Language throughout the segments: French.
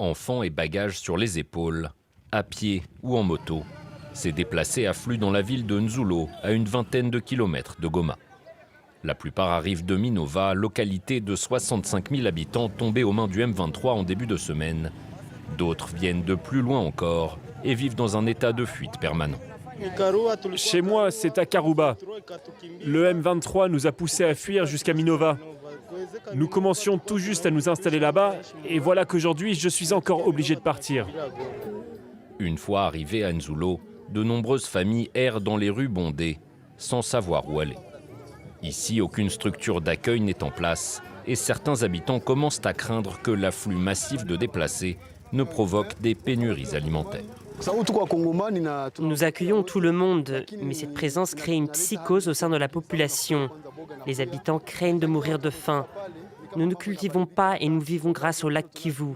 Enfants et bagages sur les épaules, à pied ou en moto, ces déplacés affluent dans la ville de Nzulo, à une vingtaine de kilomètres de Goma. La plupart arrivent de Minova, localité de 65 000 habitants tombée aux mains du M23 en début de semaine. D'autres viennent de plus loin encore et vivent dans un état de fuite permanent. Chez moi, c'est à Karuba. Le M23 nous a poussés à fuir jusqu'à Minova. Nous commencions tout juste à nous installer là-bas et voilà qu'aujourd'hui, je suis encore obligé de partir. Une fois arrivés à Nzulo, de nombreuses familles errent dans les rues bondées, sans savoir où aller. Ici, aucune structure d'accueil n'est en place et certains habitants commencent à craindre que l'afflux massif de déplacés ne provoque des pénuries alimentaires. Nous accueillons tout le monde, mais cette présence crée une psychose au sein de la population. Les habitants craignent de mourir de faim. Nous ne cultivons pas et nous vivons grâce au lac Kivu.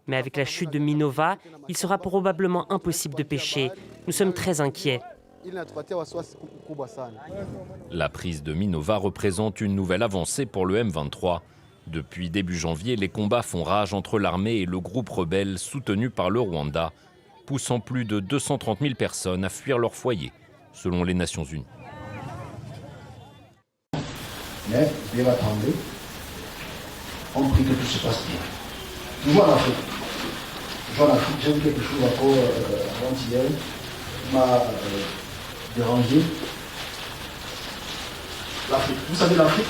Mais avec la chute de Minova, il sera probablement impossible de pêcher. Nous sommes très inquiets. La prise de Minova représente une nouvelle avancée pour le M23. Depuis début janvier, les combats font rage entre l'armée et le groupe rebelle soutenu par le Rwanda, poussant plus de 230 000 personnes à fuir leur foyer, selon les Nations Unies. Mais Dieu va trembler. On prie que tout se passe bien. Toujours en Afrique. J'ai vu quelque chose encore avant-hier qui m'a dérangé. L'Afrique. Vous savez l'Afrique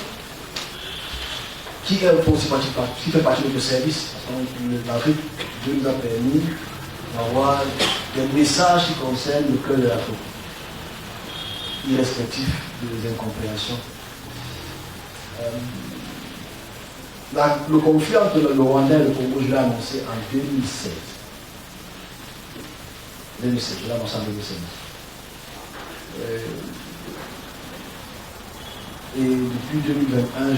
qui fait partie de notre service. L'Afrique, Dieu nous a permis d'avoir des messages qui concernent le cœur de l'Afrique, irrespectif des incompréhensions. Le conflit entre le Rwanda et le Congo, je l'ai annoncé en 2007. 2007, je l'ai annoncé en 2007. Et depuis 2021,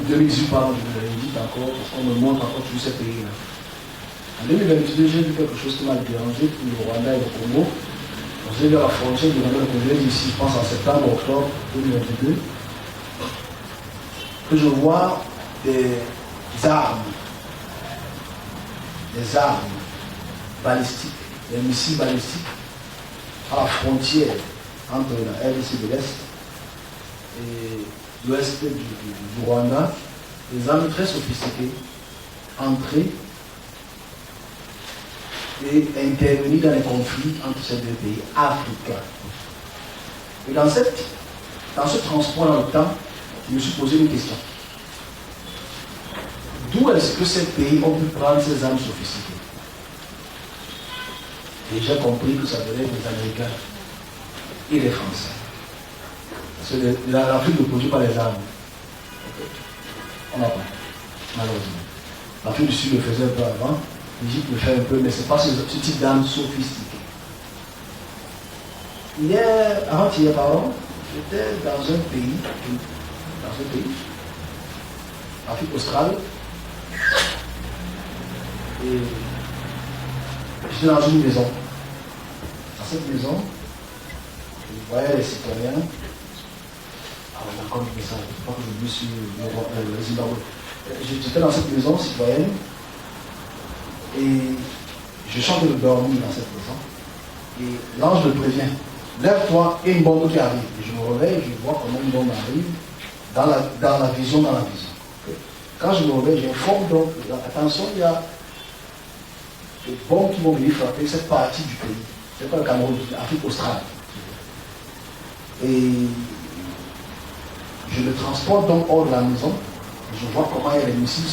2018, pardon, je me réédite encore, parce qu'on me montre encore tous ces pays-là. En 2022, j'ai vu quelque chose qui m'a dérangé pour le Rwanda et le Congo. J'ai vu à la frontière du Rwanda et le Congo ici, je pense en septembre, octobre 2022, que je vois des armes balistiques, des missiles balistiques à la frontière entre la RDC de l'Est et l'Ouest du Rwanda, des armes très sophistiquées, entrées et intervenir dans les conflits entre ces deux pays africains. Et dans ce transport dans le temps, je me suis posé une question. D'où est-ce que ces pays ont pu prendre ces armes sophistiquées? Et j'ai compris que ça venait des Américains et des Français. Parce que l'Afrique ne produit pas les armes. On n'a pas, malheureusement. L'Afrique du Sud le faisait un peu avant, l'Égypte le fait un peu, mais ce n'est pas ce type d'armes sophistiquées. Avant-hier, pardon, j'étais dans un pays, Afrique australe, et j'étais dans une maison. Dans cette maison, je voyais les citoyens. Alors j'ai encore dit ça, je ne sais pas que je me suis le Zimbabwe. J'étais dans cette maison citoyenne et je chante de dormir dans cette maison. Et l'ange me prévient, lève-toi et une bombe qui arrive. Et je me réveille, je vois comment une bombe arrive dans la vision. Quand je me réveille, j'informe donc, attention, il y a des bombes qui vont venir frapper cette partie du pays. C'est pas le Cameroun, l'Afrique australe. Et je le transporte donc hors de la maison. Et je vois comment il y a les missiles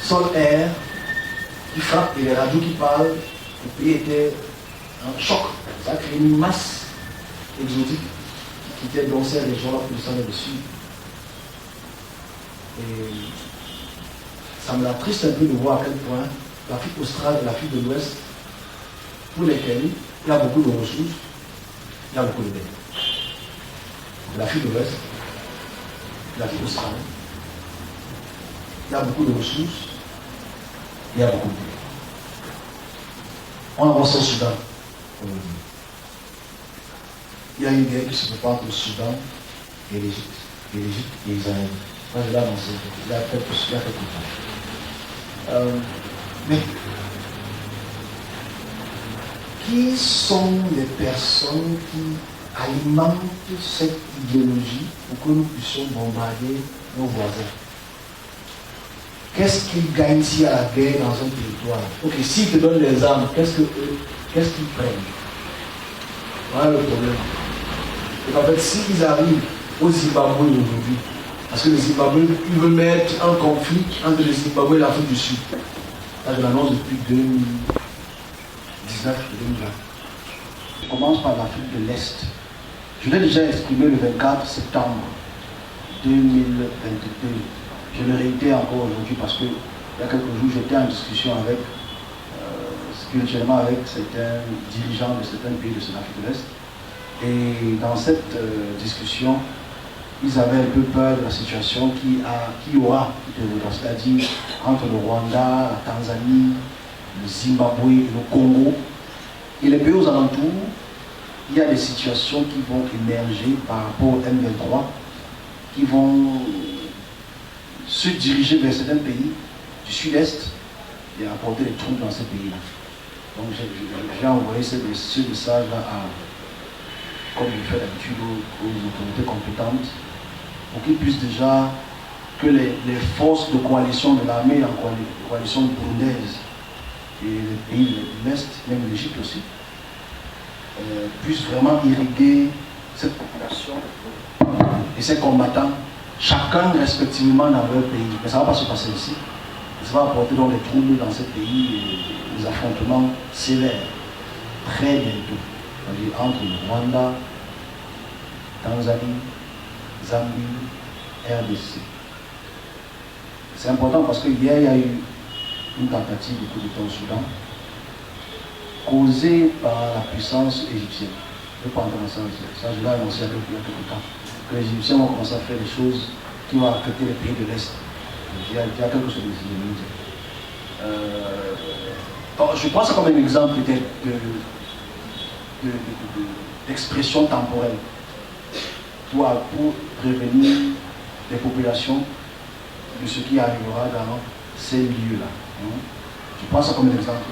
sol-air qui frappent et les radios qui parlent. Le pays était en choc. Ça a créé une masse exotique qui quittait donc ces régions-là pour descendre dessus. Et ça me attriste un peu de voir à quel point l'Afrique australe et l'Afrique de l'Ouest, pour lesquelles il y a beaucoup de ressources, il y a beaucoup de dégâts. L'Afrique de l'Ouest, l'Afrique australe, il y a beaucoup de ressources, il y a beaucoup de dégâts. On avance au Soudan, aujourd'hui. Il y a une guerre qui se prépare entre le Soudan et l'Égypte et Israël. Moi, je l'ai annoncé, il y a quelques temps. Mais qui sont les personnes qui alimentent cette idéologie pour que nous puissions bombarder nos voisins? Qu'est-ce qu'ils gagnent ici à la guerre dans un territoire? Ok, s'ils te donnent les armes, qu'est-ce qu'ils prennent? Voilà le problème. Donc en fait, s'ils arrivent au Zimbabwe aujourd'hui, parce que le Zimbabwe, ils veulent mettre un conflit entre le Zimbabwe et l'Afrique du Sud. Ça, je l'annonce depuis 2019-2020. Je commence par l'Afrique de l'Est. Je l'ai déjà exprimé le 24 septembre 2022. Je le réitère encore aujourd'hui parce que il y a quelques jours, j'étais en discussion avec, spirituellement avec certains dirigeants de certains pays de l'Afrique de l'Est. Et dans cette discussion, ils avaient un peu peur de la situation qui aura, c'est-à-dire entre le Rwanda, la Tanzanie, le Zimbabwe, le Congo et les pays aux alentours. Il y a des situations qui vont émerger par rapport au M23, qui vont se diriger vers certains pays du sud-est et apporter des troupes dans ces pays-là. Donc j'ai envoyé ce message-là comme je le fais d'habitude aux autorités compétentes, pour qu'ils puissent déjà, que les forces de coalition de l'armée, la coalition burundaise et les pays de l'Est, même l'Égypte aussi, puissent vraiment irriguer cette population et ces combattants, chacun respectivement dans leur pays. Mais ça ne va pas se passer ici. Ça va apporter donc des troubles dans ces pays et des affrontements sévères, très bientôt. C'est-à-dire entre le Rwanda, Tanzanie, Zambie, RDC. C'est important parce que hier, il y a eu une tentative de coup d'État au Soudan, causée par la puissance égyptienne. Je ne vais pas entrer dans ça, je l'ai annoncé il y a quelques temps. Que les Égyptiens vont commencer à faire des choses qui vont affecter les pays de l'Est. Il y a quelque chose de je prends ça comme un exemple peut-être d'expression temporelle pour prévenir les populations de ce qui arrivera dans ces lieux-là. Je prends ça comme un exemple.